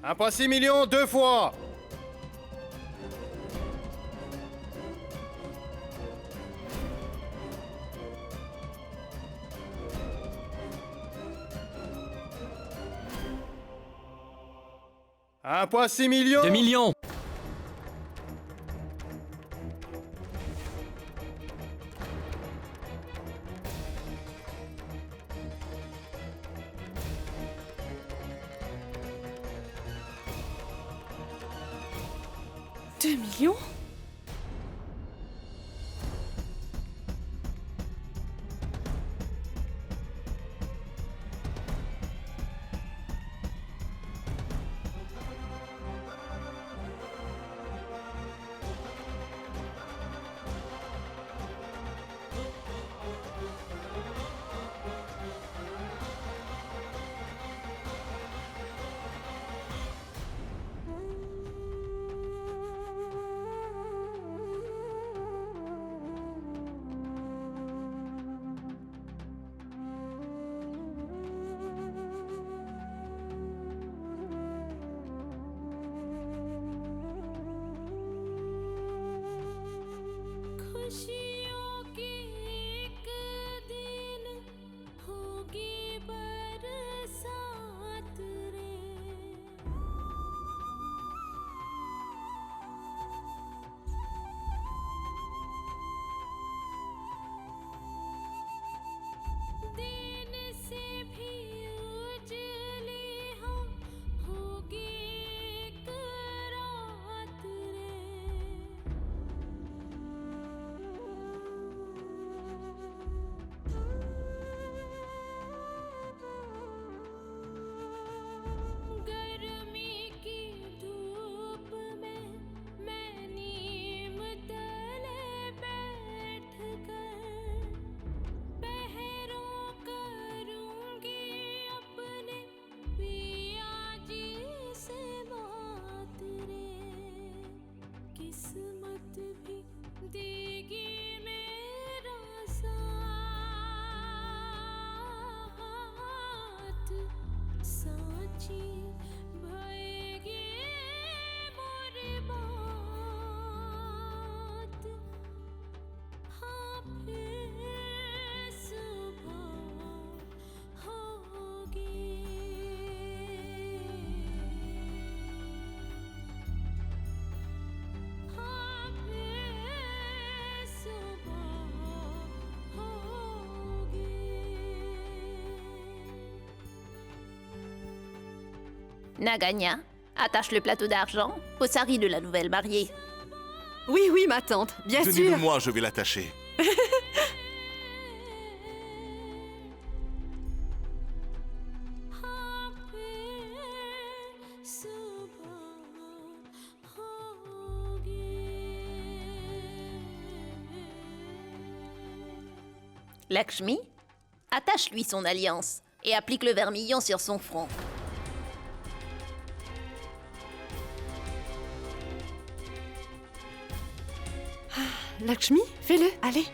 1,6 million 2 fois. $1,6 million 2 millions. $2 millions? खुशियों की एक दिन होगी बरसात रे। दिन से भी उजली हम होगी एक रात रे। गर्मी की धूप में मैं नीम तले बैठ कर पहरों करूंगी अपने पिया जी से बात रे। किस्मत भी देगी मेरा साथ, साची भयेगी मोरी बात। हाँ फिर सुबह होगी। हाँ फिर सुबह होगी। Nagagna, attache le plateau d'argent au sari de la nouvelle mariée. Oui, oui, ma tante, bien sûr. Donnez-le-moi, je vais l'attacher. हाँ फिर सुबह होगी। Lakshmi, attache-lui son alliance et applique le vermillon sur son front. Lakshmi, fais-le, allez.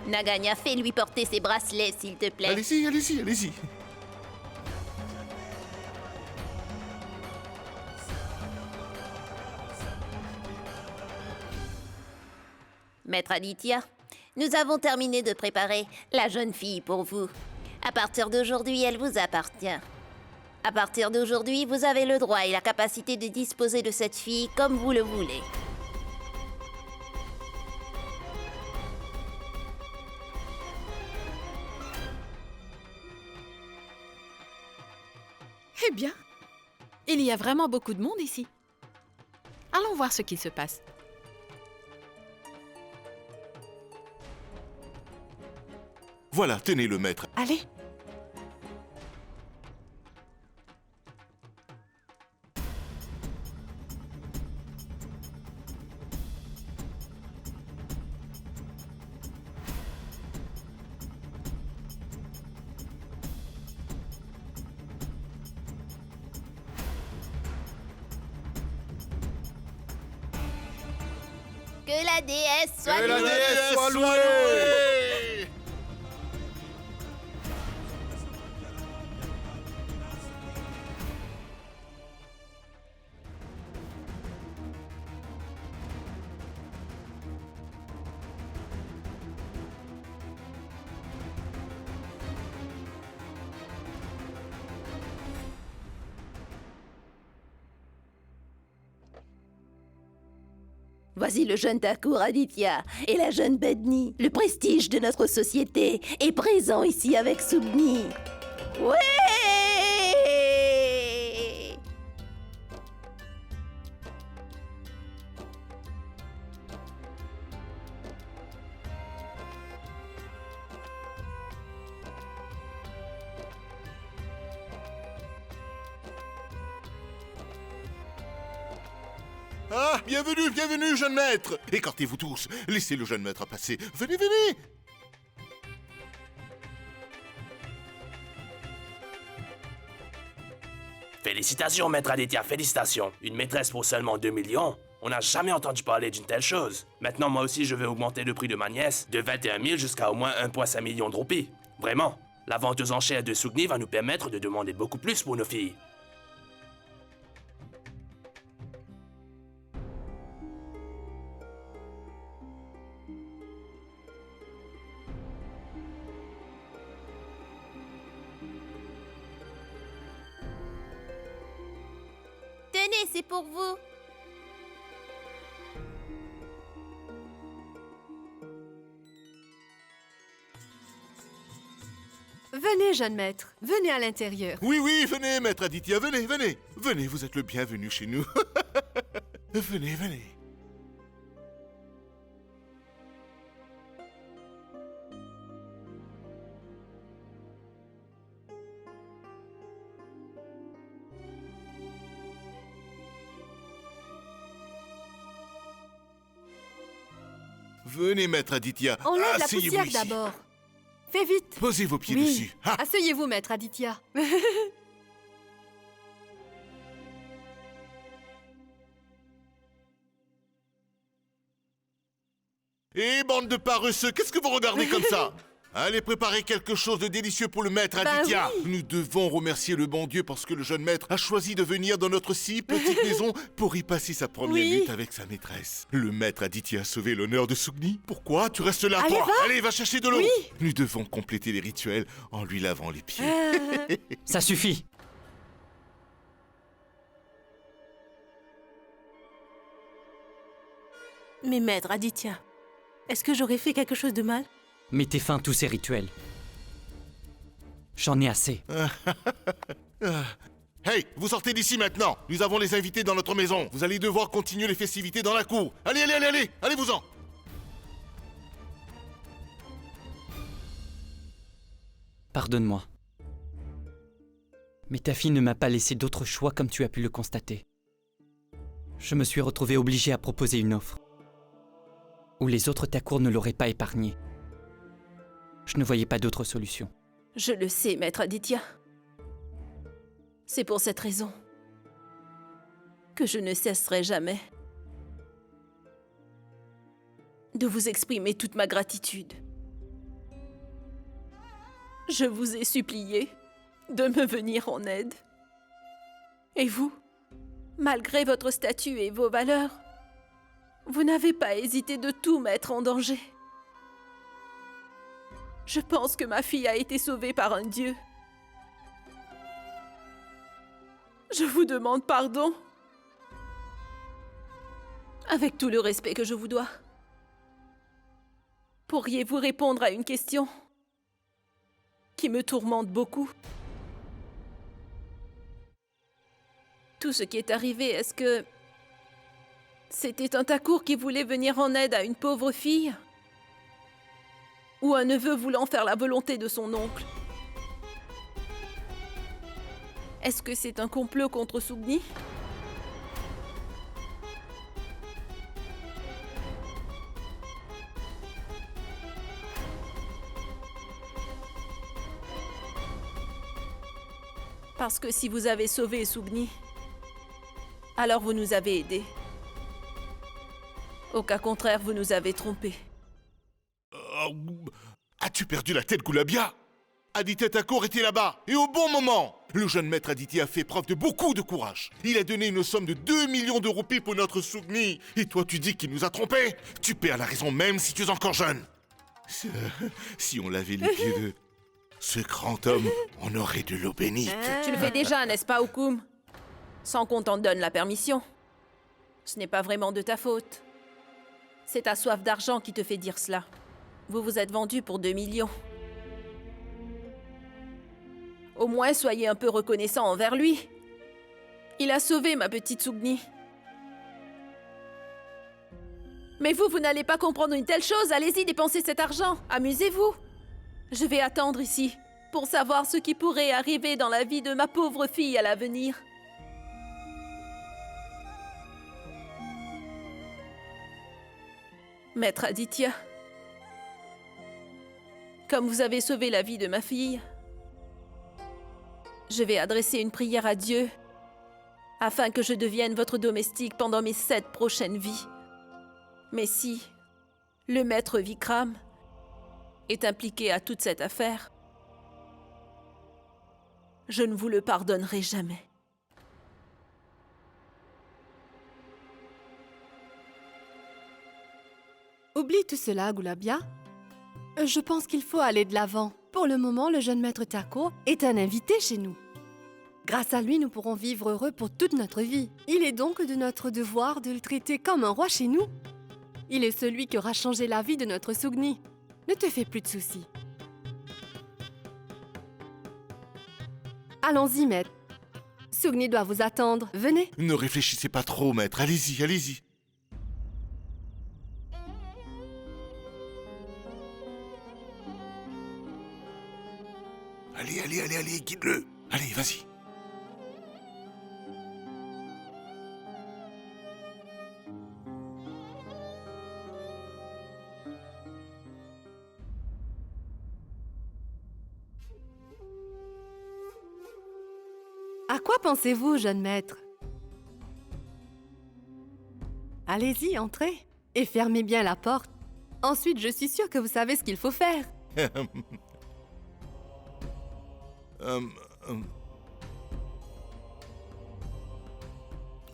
Nagagna, fais-lui porter ses bracelets, s'il te plaît. Allez-y, allez-y, allez-y. Maître Aditya, nous avons terminé de préparer la jeune fille pour vous. À partir d'aujourd'hui, elle vous appartient. À partir d'aujourd'hui, vous avez le droit et la capacité de disposer de cette fille comme vous le voulez. Eh bien, il y a vraiment beaucoup de monde ici. Allons voir ce qu'il se passe. Voilà, tenez le maître. Allez. Que la déesse soit Que la louée. déesse soit louée. Voici le jeune Thakur Aditya et la jeune Bedni. Le prestige de notre société est présent ici avec Soubni. Ouais! Ah, bienvenue, bienvenue, jeune maître. Écartez-vous tous. Laissez le jeune maître passer. Venez, venez. Félicitations, maître Aditya, félicitations. Une maîtresse pour seulement 2 millions? On n'a jamais entendu parler d'une telle chose. Maintenant, moi aussi, je vais augmenter le prix de ma nièce de 21 000 jusqu'à au moins 1,5 million de roupies. Vraiment. La vente aux enchères de Sougni va nous permettre de demander beaucoup plus pour nos filles. Tenez, c'est pour vous. Venez, jeune maître. Venez à l'intérieur. Oui, oui, venez, maître Aditya, venez, venez. Venez, vous êtes le bienvenu chez nous. Venez, venez. Venez, maître Aditya. Enlève la Asseyez-vous poussière ici. d'abord. Fais vite. Posez vos pieds Oui. dessus. Ah, Asseyez-vous, maître Aditya. et bande de paresseux, qu'est-ce que vous regardez comme ça? Allez préparer quelque chose de délicieux pour le maître Ben Aditya. oui. Nous devons remercier le bon Dieu parce que le jeune maître a choisi de venir dans notre si petite maison pour y passer sa première Oui. nuit avec sa maîtresse. Le maître Aditya a sauvé l'honneur de Sougni. Pourquoi tu restes là, Allez, toi? va. Allez, va chercher de l'eau. Oui. Nous devons compléter les rituels en lui lavant les pieds. Ça suffit. Mais maître Aditya, est-ce que j'aurais fait quelque chose de mal? Mettez fin à tous ces rituels. J'en ai assez. Hey, vous sortez d'ici maintenant. Nous avons les invités dans notre maison. Vous allez devoir continuer les festivités dans la cour. Allez, allez, allez, allez. Allez-vous-en. Pardonne-moi. Mais ta fille ne m'a pas laissé d'autre choix comme tu as pu le constater. Je me suis retrouvé obligé à proposer une offre. Où les autres Thakur ne l'auraient pas épargnée. Je ne voyais pas d'autre solution. Je le sais, maître Aditya. C'est pour cette raison que je ne cesserai jamais de vous exprimer toute ma gratitude. Je vous ai supplié de me venir en aide. Et vous, malgré votre statut et vos valeurs, vous n'avez pas hésité de tout mettre en danger. Je pense que ma fille a été sauvée par un dieu. Je vous demande pardon. Avec tout le respect que je vous dois. Pourriez-vous répondre à une question qui me tourmente beaucoup? Tout ce qui est arrivé, est-ce que c'était un Thakour qui voulait venir en aide à une pauvre fille? Ou un neveu voulant faire la volonté de son oncle? Est-ce que c'est un complot contre Sougni? Parce que si vous avez sauvé Sougni, alors vous nous avez aidés. Au cas contraire, vous nous avez trompés. As-tu perdu la tête, Goulabia? Aditya Thakur était là-bas, et au bon moment. Le jeune maître Aditya a fait preuve de beaucoup de courage. Il a donné une somme de 2 millions de roupies pour notre Sougni. Et toi, tu dis qu'il nous a trompés? Tu perds la raison même si tu es encore jeune. Si on lavait les pieds de ce grand homme, on aurait de l'eau bénite. Tu le fais déjà, n'est-ce pas, Oukoum? Sans qu'on t'en donne la permission. Ce n'est pas vraiment de ta faute. C'est ta soif d'argent qui te fait dire cela. Vous vous êtes vendu pour 2 millions. Au moins, soyez un peu reconnaissant envers lui. Il a sauvé ma petite Sougni. Mais vous n'allez pas comprendre une telle chose. Allez-y, dépensez cet argent. Amusez-vous. Je vais attendre ici pour savoir ce qui pourrait arriver dans la vie de ma pauvre fille à l'avenir. Maître Aditya, comme vous avez sauvé la vie de ma fille, je vais adresser une prière à Dieu afin que je devienne votre domestique pendant mes 7 prochaines vies. Mais si le maître Vikram est impliqué à toute cette affaire, je ne vous le pardonnerai jamais. Oublie tout cela, Goulabia. Je pense qu'il faut aller de l'avant. Pour le moment, le jeune maître Thakur est un invité chez nous. Grâce à lui, nous pourrons vivre heureux pour toute notre vie. Il est donc de notre devoir de le traiter comme un roi chez nous. Il est celui qui aura changé la vie de notre Sougni. Ne te fais plus de soucis. Allons-y, maître. Sougni doit vous attendre. Venez. Ne réfléchissez pas trop, maître. Allez-y, allez-y. Allez, guide-le. Allez, vas-y. À quoi pensez-vous, jeune maître? Allez-y, entrez. Et fermez bien la porte. Ensuite, je suis sûre que vous savez ce qu'il faut faire.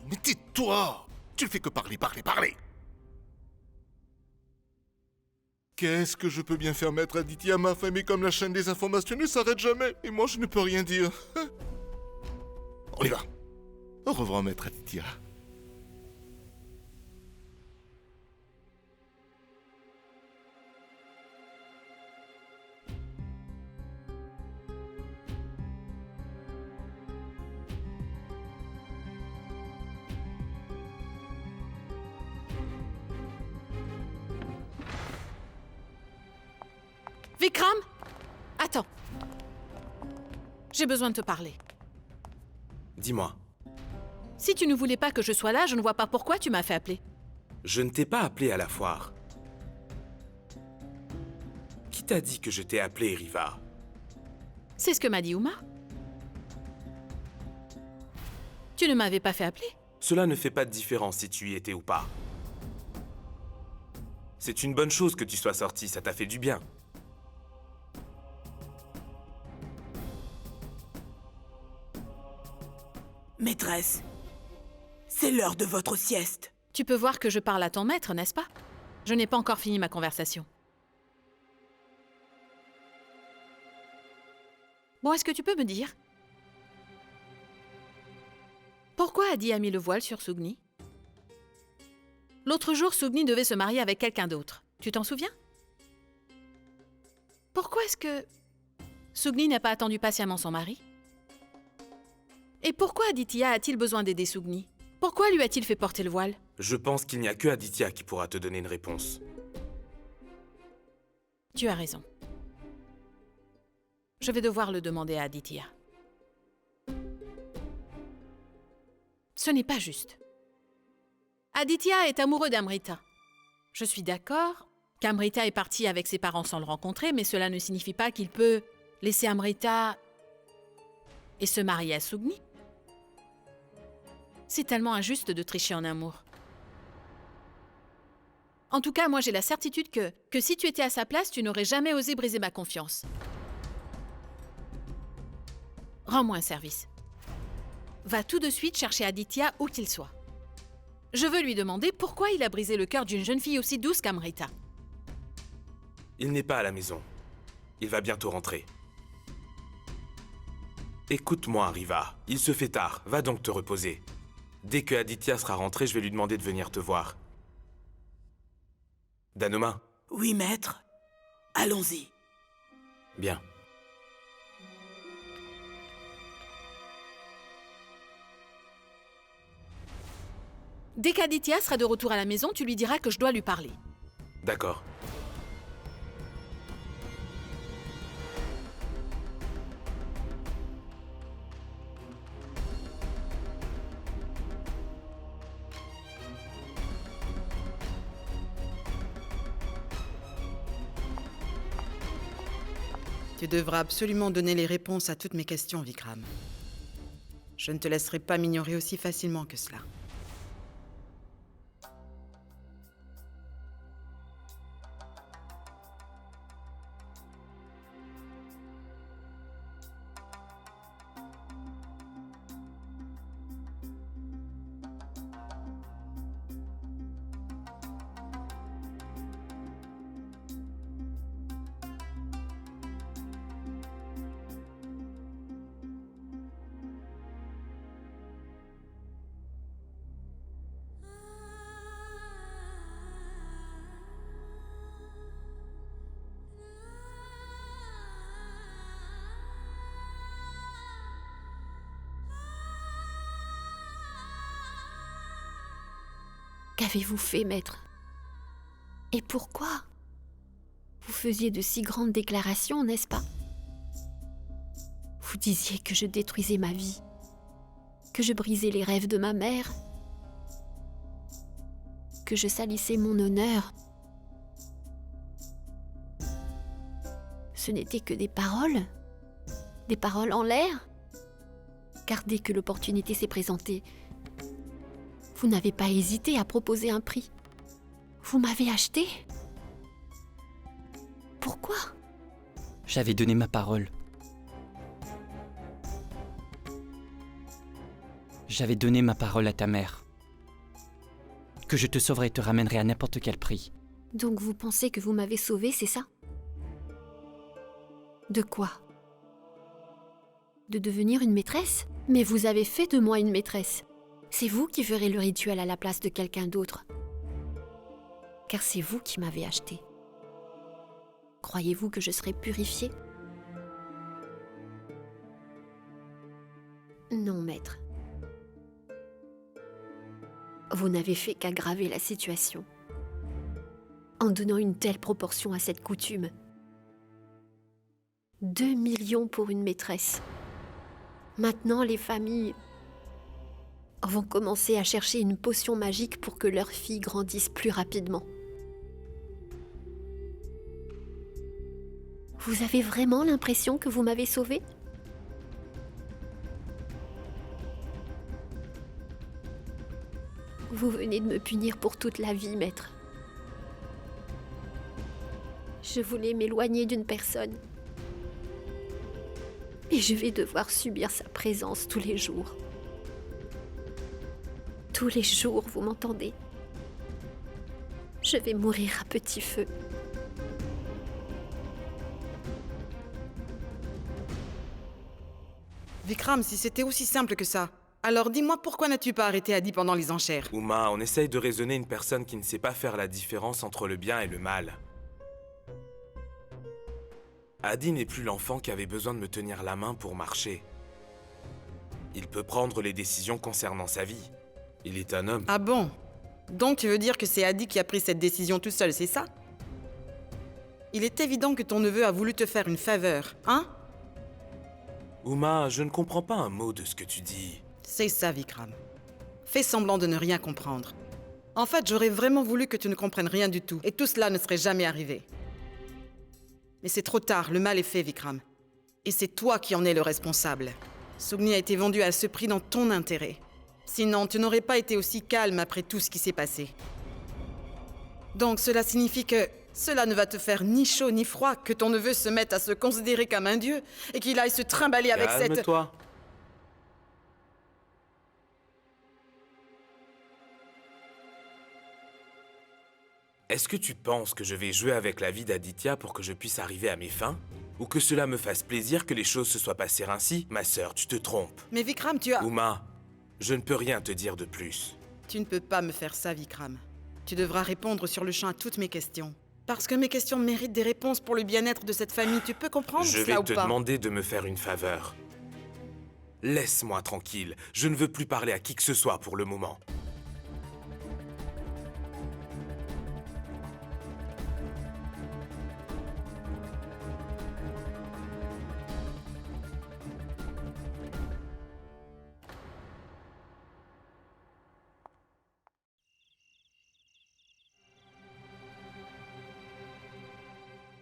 Mais tais-toi! Tu ne fais que parler. Qu'est-ce que je peux bien faire, maître Aditya? Ma femme est comme la chaîne des informations ne s'arrête jamais. Et moi, je ne peux rien dire. On y va. Au revoir, maître Aditya. Vikram! Attends. J'ai besoin de te parler. Dis-moi, Si tu ne voulais pas que je sois là, je ne vois pas pourquoi tu m'as fait appeler. je ne t'ai pas appelé à la foire. Qui t'a dit que je t'ai appelé, Riva? C'est ce que m'a dit Uma. Tu ne m'avais pas fait appeler? Cela ne fait pas de différence si tu y étais ou pas. C'est une bonne chose que tu sois sorti, ça t'a fait du bien. Maîtresse, c'est l'heure de votre sieste. Tu peux voir que je parle à ton maître, n'est-ce pas? Je n'ai pas encore fini ma conversation. Bon, est-ce que tu peux me dire? Pourquoi Adi a mis le voile sur Sugni? L'autre jour, Sugni devait se marier avec quelqu'un d'autre. Tu t'en souviens? Pourquoi est-ce que Sugni n'a pas attendu patiemment son mari? Et pourquoi Aditya a-t-il besoin d'aider Sugni? Pourquoi lui a-t-il fait porter le voile? Je pense qu'il n'y a que Aditya qui pourra te donner une réponse. Tu as raison. Je vais devoir le demander à Aditya. Ce n'est pas juste. Aditya est amoureux d'Amrita. Je suis d'accord qu'Amrita est parti avec ses parents sans le rencontrer, mais cela ne signifie pas qu'il peut laisser Amrita et se marier à Sugni. C'est tellement injuste de tricher en amour. En tout cas, moi j'ai la certitude que si tu étais à sa place, tu n'aurais jamais osé briser ma confiance. Rends-moi un service. Va tout de suite chercher Aditya où qu'il soit. Je veux lui demander pourquoi il a brisé le cœur d'une jeune fille aussi douce qu'Amrita. Il n'est pas à la maison. Il va bientôt rentrer. Écoute-moi, Riva. Il se fait tard. Va donc te reposer. Dès que Aditya sera rentré, je vais lui demander de venir te voir. Danoma? Oui, maître. Allons-y. Bien. Dès qu'Aditya sera de retour à la maison, tu lui diras que je dois lui parler. D'accord. Tu devras absolument donner les réponses à toutes mes questions, Vikram. Je ne te laisserai pas m'ignorer aussi facilement que cela. Qu'avez-vous fait, maître? Et pourquoi? Vous faisiez de si grandes déclarations, n'est-ce pas? Vous disiez que je détruisais ma vie, que je brisais les rêves de ma mère, que je salissais mon honneur. Ce n'étaient que des paroles en l'air. Car dès que l'opportunité s'est présentée, vous n'avez pas hésité à proposer un prix. Vous m'avez acheté. Pourquoi? J'avais donné ma parole. J'avais donné ma parole à ta mère. Que je te sauverai et te ramènerai à n'importe quel prix. Donc vous pensez que vous m'avez sauvé, c'est ça? De quoi? De devenir une maîtresse? Mais vous avez fait de moi une maîtresse. C'est vous qui ferez le rituel à la place de quelqu'un d'autre. Car c'est vous qui m'avez acheté. Croyez-vous que je serai purifiée? Non, maître. Vous n'avez fait qu'aggraver la situation. En donnant une telle proportion à cette coutume. 2 millions pour une maîtresse. Maintenant, les familles vont commencer à chercher une potion magique pour que leurs filles grandissent plus rapidement. Vous avez vraiment l'impression que vous m'avez sauvée? Vous venez de me punir pour toute la vie, maître. Je voulais m'éloigner d'une personne. Et je vais devoir subir sa présence tous les jours. Tous les jours, vous m'entendez? Je vais mourir à petit feu. Vikram, si c'était aussi simple que ça, Alors dis-moi, pourquoi n'as-tu pas arrêté Adi pendant les enchères? Uma, on essaye de raisonner une personne qui ne sait pas faire la différence entre le bien et le mal. Adi n'est plus l'enfant qui avait besoin de me tenir la main pour marcher. Il peut prendre les décisions concernant sa vie. Il est un homme. Ah bon? Donc tu veux dire que c'est Adi qui a pris cette décision tout seul, c'est ça? Il est évident que ton neveu a voulu te faire une faveur, hein? Uma, je ne comprends pas un mot de ce que tu dis. C'est ça, Vikram. Fais semblant de ne rien comprendre. En fait, j'aurais vraiment voulu que tu ne comprennes rien du tout, et tout cela ne serait jamais arrivé. Mais c'est trop tard, le mal est fait, Vikram. Et c'est toi qui en es le responsable. Sugni a été vendu à ce prix dans ton intérêt. Sinon, tu n'aurais pas été aussi calme après tout ce qui s'est passé. Donc cela signifie que cela ne va te faire ni chaud ni froid que ton neveu se mette à se considérer comme un dieu et qu'il aille se trimballer avec cette... Calme-toi. Est-ce que tu penses que je vais jouer avec la vie d'Aditya pour que je puisse arriver à mes fins? Ou que cela me fasse plaisir que les choses se soient passées ainsi? Ma sœur, tu te trompes. Mais Vikram, tu as... Uma, je ne peux rien te dire de plus. Tu ne peux pas me faire ça, Vikram. Tu devras répondre sur le champ à toutes mes questions. Parce que mes questions méritent des réponses pour le bien-être de cette famille. Tu peux comprendre Je cela vais ou te pas? demander de me faire une faveur. Laisse-moi tranquille. Je ne veux plus parler à qui que ce soit pour le moment.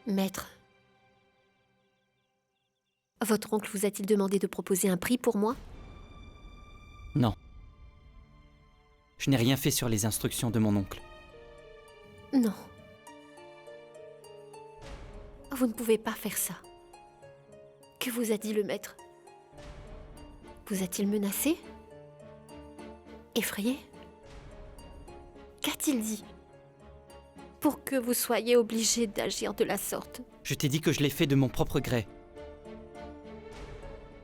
Maître, votre oncle vous a-t-il demandé de proposer un prix pour moi? Non. Je n'ai rien fait sur les instructions de mon oncle. Non. Vous ne pouvez pas faire ça. Que vous a dit le maître? Vous a-t-il menacé? Effrayé? Qu'a-t-il dit? Pour que vous soyez obligé d'agir de la sorte. Je t'ai dit que je l'ai fait de mon propre gré.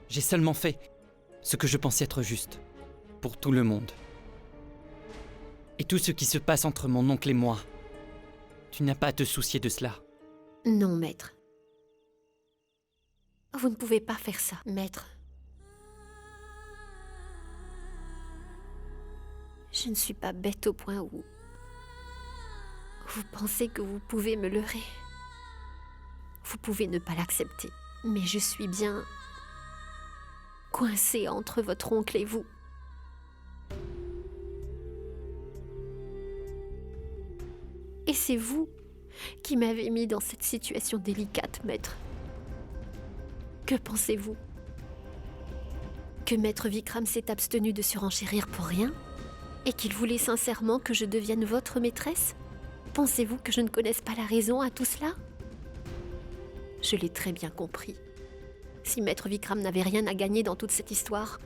J'ai seulement fait ce que je pensais être juste, pour tout le monde. Et tout ce qui se passe entre mon oncle et moi, tu n'as pas à te soucier de cela. Non, maître. Vous ne pouvez pas faire ça, maître. Je ne suis pas bête au point où vous pensez que vous pouvez me leurrer. Vous pouvez ne pas l'accepter, mais je suis bien coincée entre votre oncle et vous. Et c'est vous qui m'avez mis dans cette situation délicate, maître. Que pensez-vous? Que maître Vikram s'est abstenu de surenchérir pour rien? Et qu'il voulait sincèrement que je devienne votre maîtresse? Pensez-vous que je ne connaisse pas la raison à tout cela? Je l'ai très bien compris. Si maître Vikram n'avait rien à gagner dans toute cette histoire,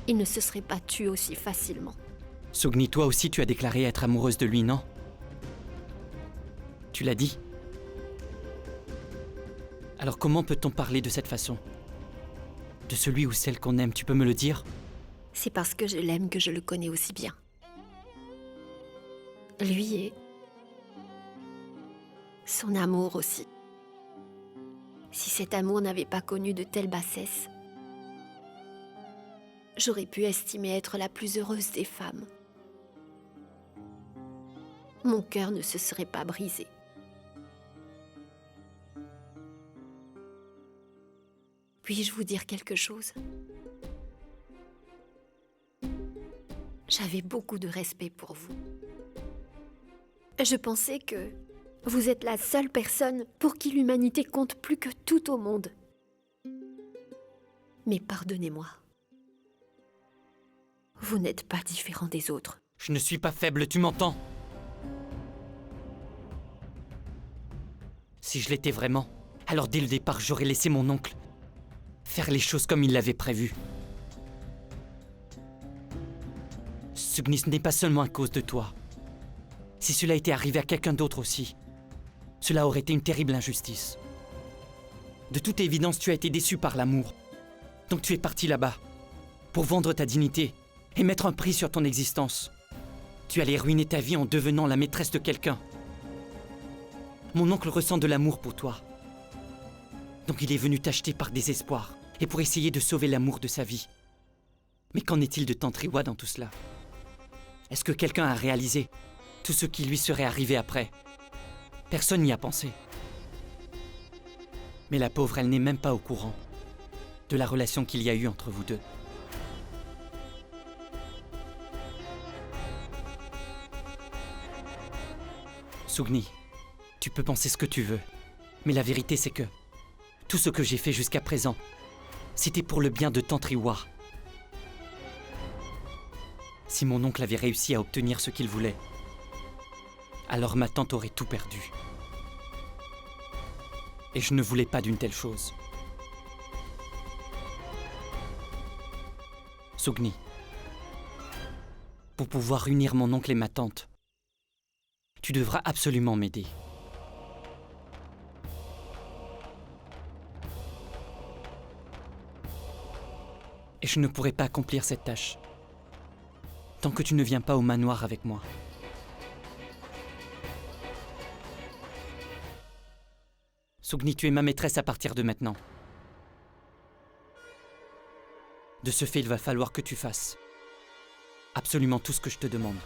il ne se serait pas tué aussi facilement. Sugni, toi aussi tu as déclaré être amoureuse de lui, non? Tu l'as dit? Alors comment peut-on parler de cette façon? De celui ou celle qu'on aime, tu peux me le dire? C'est parce que je l'aime que je le connais aussi bien. Lui et son amour aussi. Si cet amour n'avait pas connu de telle bassesse, j'aurais pu estimer être la plus heureuse des femmes. Mon cœur ne se serait pas brisé. Puis-je vous dire quelque chose? J'avais beaucoup de respect pour vous. Je pensais que vous êtes la seule personne pour qui l'humanité compte plus que tout au monde. Mais pardonnez-moi. Vous n'êtes pas différent des autres. Je ne suis pas faible, tu m'entends? Si je l'étais vraiment, alors dès le départ, j'aurais laissé mon oncle faire les choses comme il l'avait prévu. Sugni, ce n'est pas seulement à cause de toi. Si cela était arrivé à quelqu'un d'autre aussi, cela aurait été une terrible injustice. De toute évidence, tu as été déçu par l'amour. Donc tu es parti là-bas. pour vendre ta dignité et mettre un prix sur ton existence. Tu allais ruiner ta vie en devenant la maîtresse de quelqu'un. Mon oncle ressent de l'amour pour toi. Donc il est venu t'acheter par désespoir et pour essayer de sauver l'amour de sa vie. Mais qu'en est-il de Tante Riwa dans tout cela? Est-ce que quelqu'un a réalisé tout ce qui lui serait arrivé après? Personne n'y a pensé. Mais la pauvre, elle n'est même pas au courant de la relation qu'il y a eu entre vous deux. Sugni, tu peux penser ce que tu veux, mais la vérité c'est que tout ce que j'ai fait jusqu'à présent, c'était pour le bien de Tante Riwa. Si mon oncle avait réussi à obtenir ce qu'il voulait, alors ma tante aurait tout perdu. Et je ne voulais pas d'une telle chose. Sugni, pour pouvoir unir mon oncle et ma tante, tu devras absolument m'aider. Et je ne pourrai pas accomplir cette tâche tant que tu ne viens pas au manoir avec moi. Sugni, tu es ma maîtresse à partir de maintenant. De ce fait, il va falloir que tu fasses absolument tout ce que je te demande.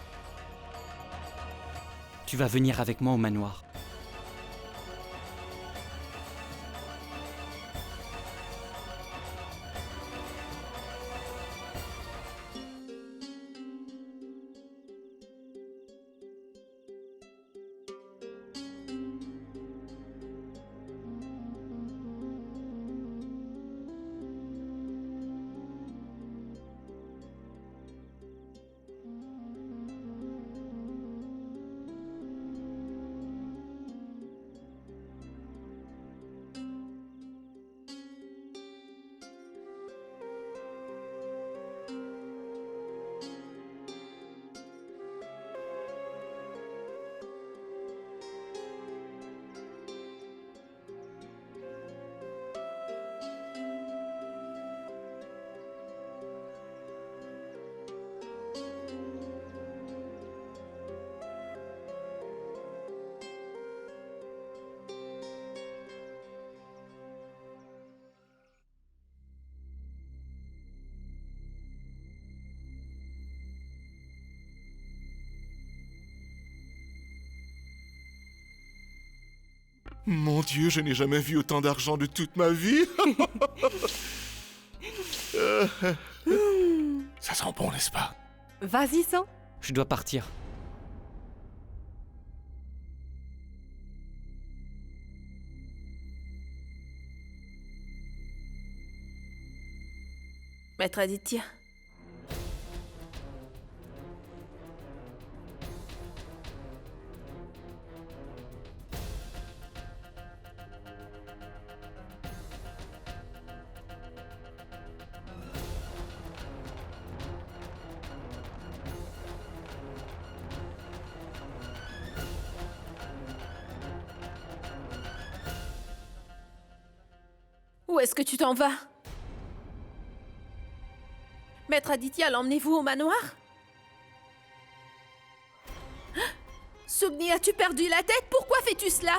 Tu vas venir avec moi au manoir. Mon Dieu, je n'ai jamais vu autant d'argent de toute ma vie. Ça sent bon, n'est-ce pas? Vas-y, San. Je dois partir. Maître Aditya. Où est-ce que tu t'en vas? Maître Aditya, l'emmenez-vous au manoir? Sugni, as-tu perdu la tête? Pourquoi fais-tu cela?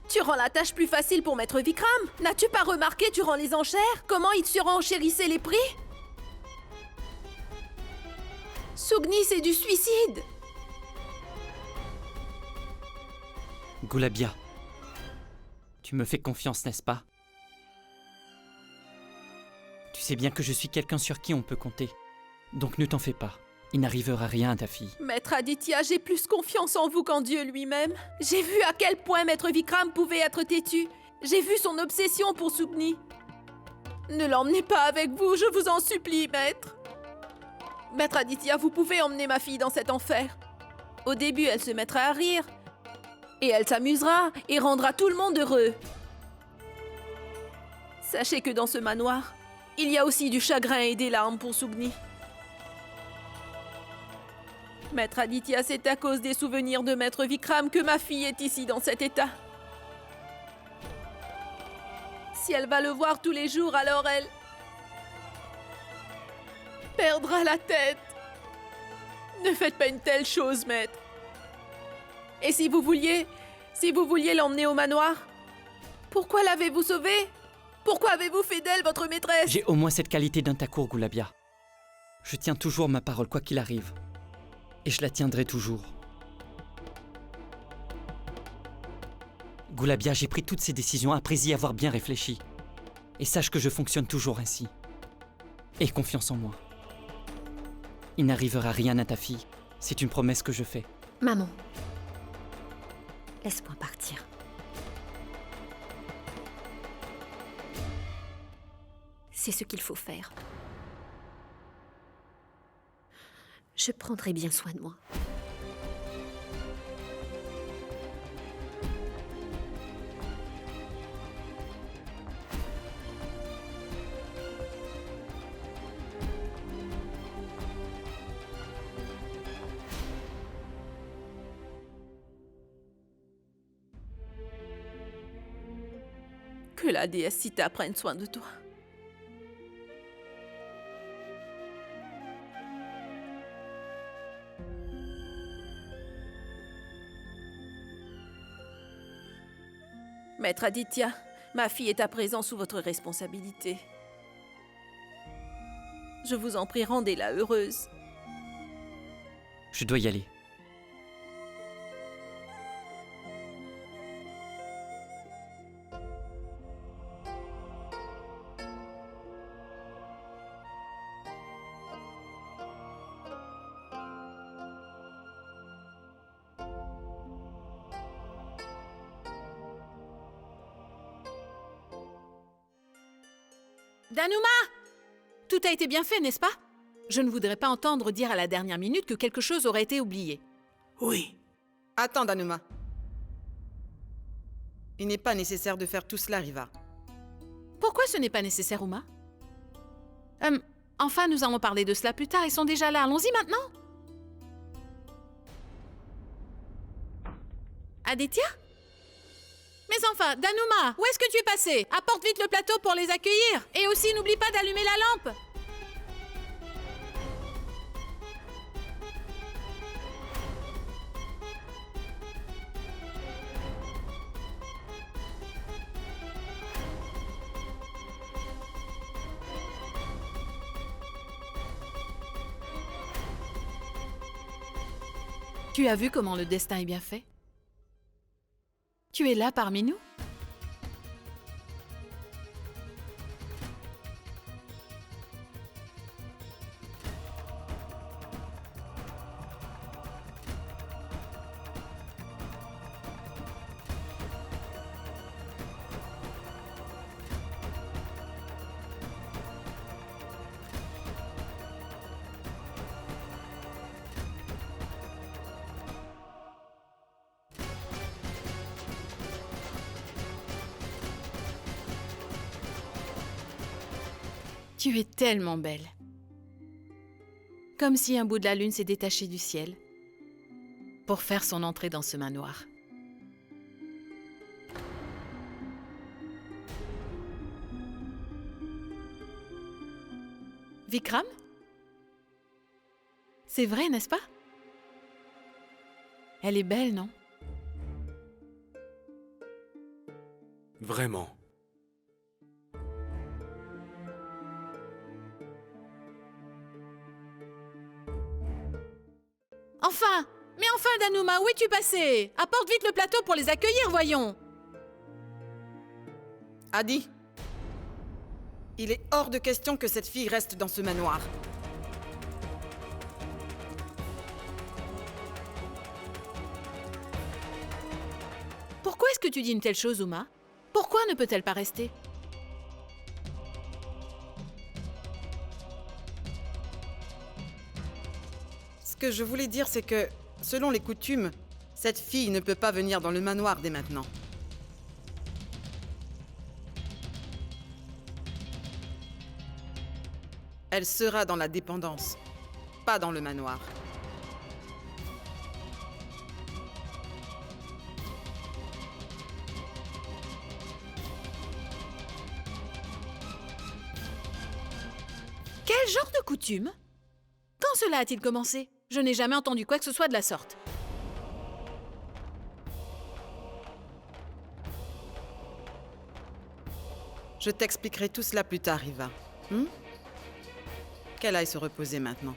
Tu rends la tâche plus facile pour Maître Vikram. N'as-tu pas remarqué durant les enchères comment il surenchérissait les prix? Sugni, c'est du suicide. Gulabia, tu me fais confiance, n'est-ce pas? Tu sais bien que je suis quelqu'un sur qui on peut compter. Donc ne t'en fais pas. Il n'arrivera rien à ta fille. Maître Aditya, j'ai plus confiance en vous qu'en Dieu lui-même. J'ai vu à quel point Maître Vikram pouvait être têtu. J'ai vu son obsession pour Sugni. Ne l'emmenez pas avec vous, je vous en supplie, maître. Maître Aditya, vous pouvez emmener ma fille dans cet enfer. Au début, elle se mettra à rire. Et elle s'amusera et rendra tout le monde heureux. Sachez que dans ce manoir, il y a aussi du chagrin et des larmes pour Sugni. Maître Aditya, c'est à cause des souvenirs de Maître Vikram que ma fille est ici dans cet état. Si elle va le voir tous les jours, alors elle... perdra la tête. Ne faites pas une telle chose, maître. Et si vous vouliez l'emmener au manoir, pourquoi l'avez-vous sauvée? Pourquoi avez-vous fait d'elle votre maîtresse? J'ai au moins cette qualité d'un Thakur, Gulabia. Je tiens toujours ma parole, quoi qu'il arrive. Et je la tiendrai toujours. Gulabia, j'ai pris toutes ces décisions après y avoir bien réfléchi. Et sache que je fonctionne toujours ainsi. Aie confiance en moi. Il n'arrivera rien à ta fille. C'est une promesse que je fais. Maman, laisse-moi partir. C'est ce qu'il faut faire. Je prendrai bien soin de moi. Que la déesse Sita prenne soin de toi. Maître Aditya, ma fille est à présent sous votre responsabilité. Je vous en prie, rendez-la heureuse. Je dois y aller. Danuma! Tout a été bien fait, n'est-ce pas? Je ne voudrais pas entendre dire à la dernière minute que quelque chose aurait été oublié. Oui. Attends, Danuma. Il n'est pas nécessaire de faire tout cela, Riva. Pourquoi ce n'est pas nécessaire, Uma? Enfin, nous allons parler de cela plus tard. Ils sont déjà là. Allons-y maintenant. Aditya? Mais enfin, Danuma, où est-ce que tu es passé? Apporte vite le plateau pour les accueillir. Et aussi, n'oublie pas d'allumer la lampe. Tu as vu comment le destin est bien fait? Tu es là parmi nous? Tu es tellement belle. Comme si un bout de la lune s'est détaché du ciel pour faire son entrée dans ce manoir. Vikram? C'est vrai, n'est-ce pas? Elle est belle, non? Vraiment. Enfin! Mais enfin, Danuma, où es-tu passé? Apporte vite le plateau pour les accueillir, voyons! Adi, il est hors de question que cette fille reste dans ce manoir. Pourquoi est-ce que tu dis une telle chose, Uma? Pourquoi ne peut-elle pas rester? Ce que je voulais dire, c'est que, selon les coutumes, cette fille ne peut pas venir dans le manoir dès maintenant. Elle sera dans la dépendance, pas dans le manoir. Quel genre de coutume? cela a-t-il commencé? Je n'ai jamais entendu quoi que ce soit de la sorte. Je t'expliquerai tout cela plus tard, Riva. Qu'elle aille se reposer maintenant.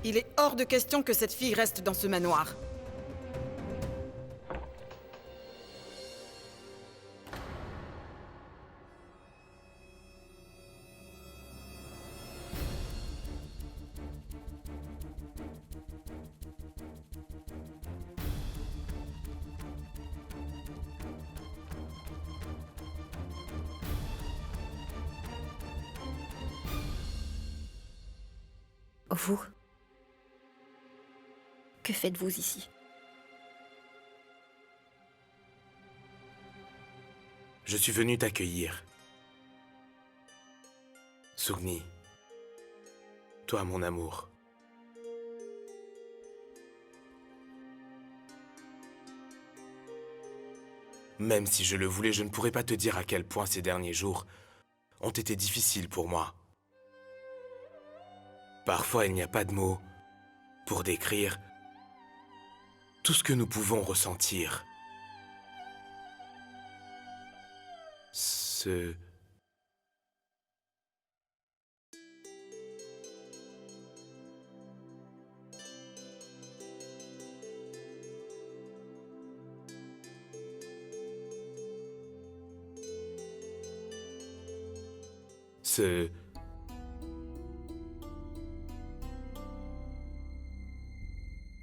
Il est hors de question que cette fille reste dans ce manoir. Vous? Que faites-vous ici? Je suis venu t'accueillir. Sugni, toi mon amour. Même si je le voulais, je ne pourrais pas te dire à quel point ces derniers jours ont été difficiles pour moi. Parfois, il n'y a pas de mots pour décrire tout ce que nous pouvons ressentir.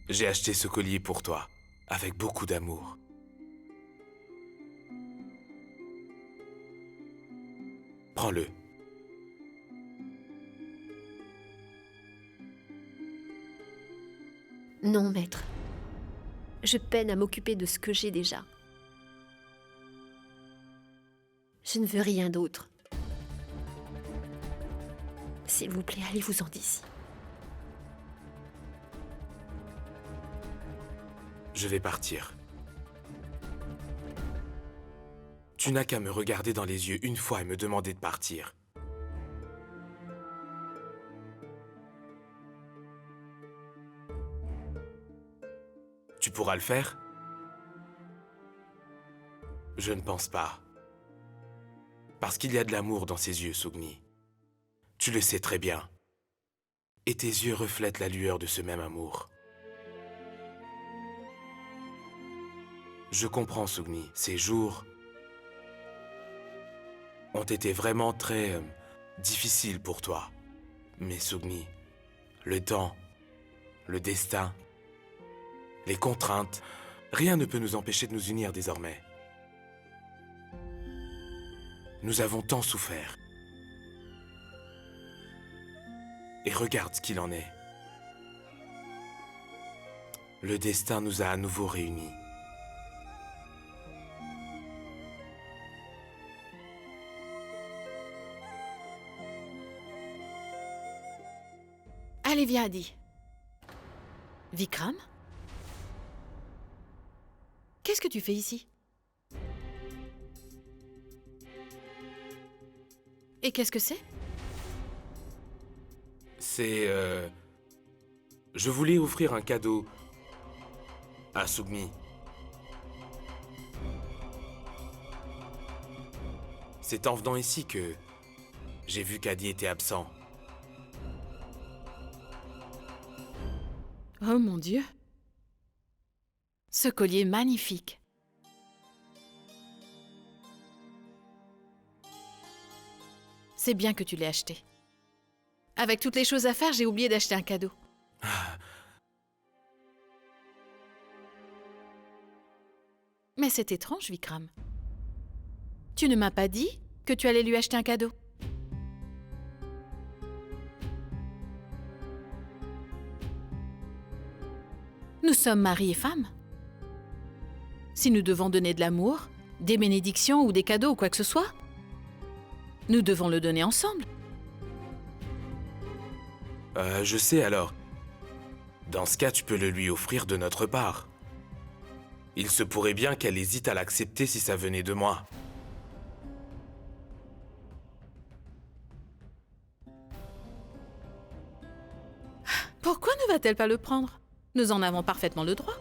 J'ai acheté ce collier pour toi, avec beaucoup d'amour. Prends-le. Non, maître. Je peine à m'occuper de ce que j'ai déjà. Je ne veux rien d'autre. S'il vous plaît, allez-vous-en d'ici. Je vais partir. Tu n'as qu'à me regarder dans les yeux une fois et me demander de partir. Tu pourras le faire? Je ne pense pas. Parce qu'il y a de l'amour dans ses yeux, Sugni. Tu le sais très bien. Et tes yeux reflètent la lueur de ce même amour. Je comprends, Sugni. Ces jours ont été vraiment très difficiles pour toi. Mais Sugni, le temps, le destin, les contraintes, rien ne peut nous empêcher de nous unir désormais. Nous avons tant souffert. Et regarde ce qu'il en est. Le destin nous a à nouveau réunis. Allez, viens, Adi. Vikram? Qu'est-ce que tu fais ici? Et qu'est-ce que c'est? Je voulais offrir un cadeau à Sugni. C'est en venant ici que j'ai vu qu'Adi était absent. Oh mon Dieu! Ce collier magnifique! C'est bien que tu l'aies acheté. Avec toutes les choses à faire, j'ai oublié d'acheter un cadeau. Ah, Mais c'est étrange, Vikram. Tu ne m'as pas dit que tu allais lui acheter un cadeau. Nous sommes mari et femme. Si nous devons donner de l'amour, des bénédictions ou des cadeaux ou quoi que ce soit, nous devons le donner ensemble. Je sais alors. Dans ce cas, tu peux le lui offrir de notre part. Il se pourrait bien qu'elle hésite à l'accepter si ça venait de moi. Pourquoi ne va-t-elle pas le prendre? Nous en avons parfaitement le droit.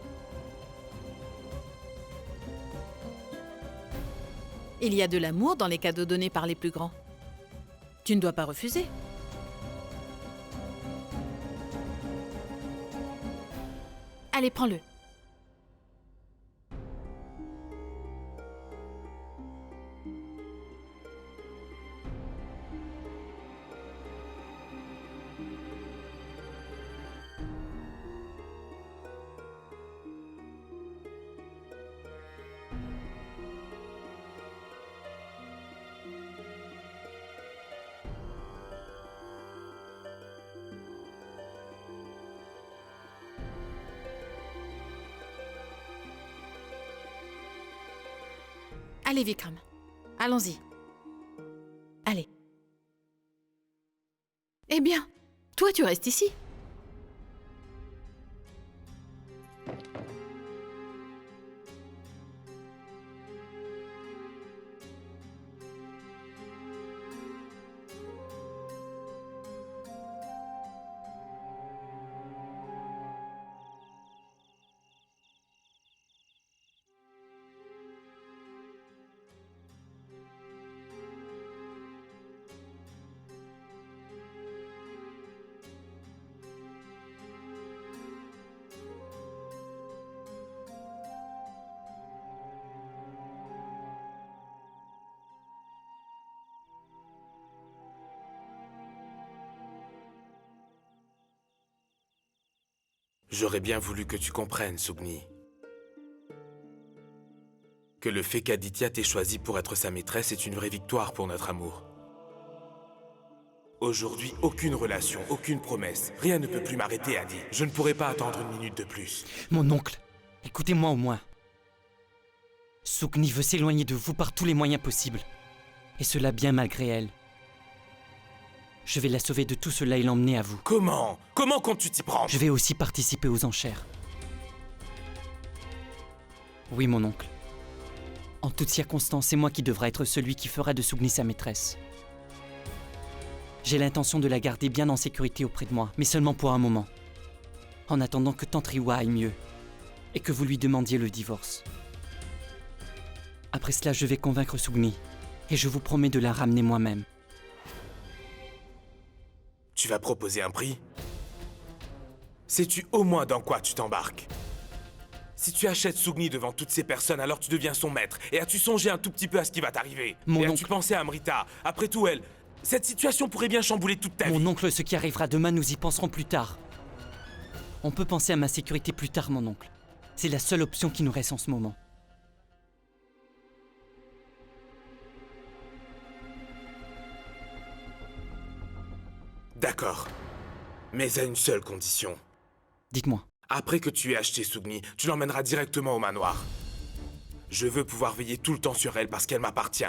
Il y a de l'amour dans les cadeaux donnés par les plus grands. Tu ne dois pas refuser. Allez, prends-le. Allez, Vikram. Allons-y. Allez. Eh bien, toi, tu restes ici. J'aurais bien voulu que tu comprennes, Sugni. Que le fait qu'Aditya t'ait choisi pour être sa maîtresse est une vraie victoire pour notre amour. Aujourd'hui, aucune relation, aucune promesse. Rien ne peut plus m'arrêter, Adi. Je ne pourrai pas attendre une minute de plus. Mon oncle, écoutez-moi au moins. Sugni veut s'éloigner de vous par tous les moyens possibles. Et cela bien malgré elle. Je vais la sauver de tout cela et l'emmener à vous. Comment? Comment comptes-tu t'y prendre? Je vais aussi participer aux enchères. Oui, mon oncle. En toutes circonstances, c'est moi qui devra être celui qui fera de Sugni sa maîtresse. J'ai l'intention de la garder bien en sécurité auprès de moi, mais seulement pour un moment. En attendant que Tantriwa aille mieux et que vous lui demandiez le divorce. Après cela, je vais convaincre Sugni et je vous promets de la ramener moi-même. Tu vas proposer un prix? Sais-tu au moins dans quoi tu t'embarques? Si tu achètes Sugni devant toutes ces personnes, alors tu deviens son maître. Et as-tu songé un tout petit peu à ce qui va t'arriver? Mon Et oncle... as-tu pensé à Amrita? Après tout, elle... Cette situation pourrait bien chambouler toute ta vie. Mon oncle, ce qui arrivera demain, nous y penserons plus tard. On peut penser à ma sécurité plus tard, mon oncle. C'est la seule option qui nous reste en ce moment. D'accord. Mais à une seule condition. Dites-moi. Après que tu aies acheté Sugni, tu l'emmèneras directement au manoir. Je veux pouvoir veiller tout le temps sur elle parce qu'elle m'appartient.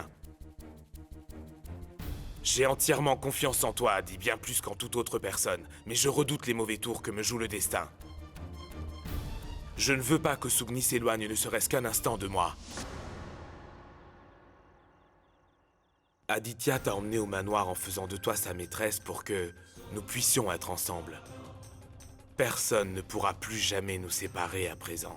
J'ai entièrement confiance en toi, Adi, bien plus qu'en toute autre personne. Mais je redoute les mauvais tours que me joue le destin. Je ne veux pas que Sugni s'éloigne ne serait-ce qu'un instant de moi. Aditya t'a emmené au manoir en faisant de toi sa maîtresse pour que nous puissions être ensemble. Personne ne pourra plus jamais nous séparer à présent.